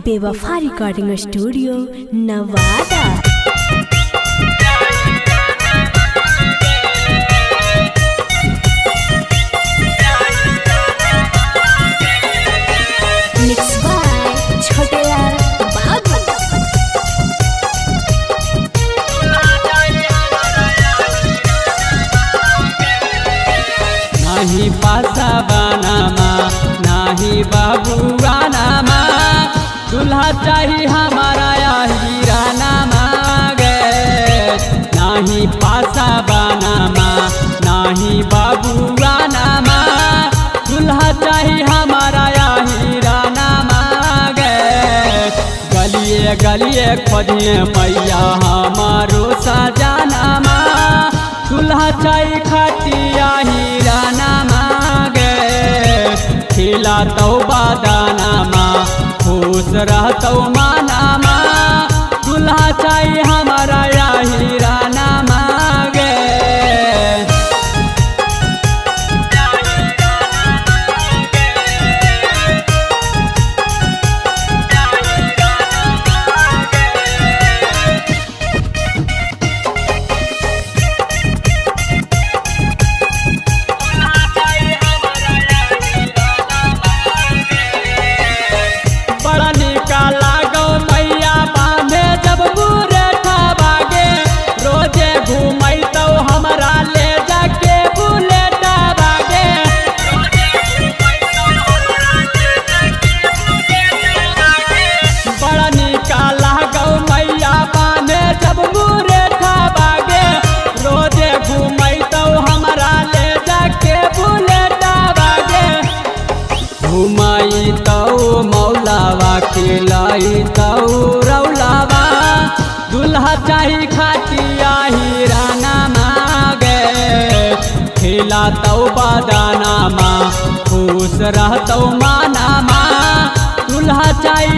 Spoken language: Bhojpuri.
बेवफा रिकॉर्डिंग स्टूडियो नवादा। नाही पासा बनामा नाही बाबुआ नामा, दूल्हा चाहिए हमारा हीरा नामा गे। नाही पासा बनामा नाही बाबुआ नामा, दूल्हा चाहिए हमारा हीरा नामा गे। गलिए गलिए खोजिए मैया हमारो सजानामा, दूल्हा चाहिए खटिया हीरा नामा गे। खिलातो बादानामा खुश रहतो मानामा, दूल्हा चाहिए हमारा हीरा नामा गे। घुमाई तो मौलावा खिलाई तो रौलावा, दूल्हा चाहिए खटिया हीरा नामा गे। खिला तो बादानामा खुश रहतो मानामा, दूल्हा चाहिए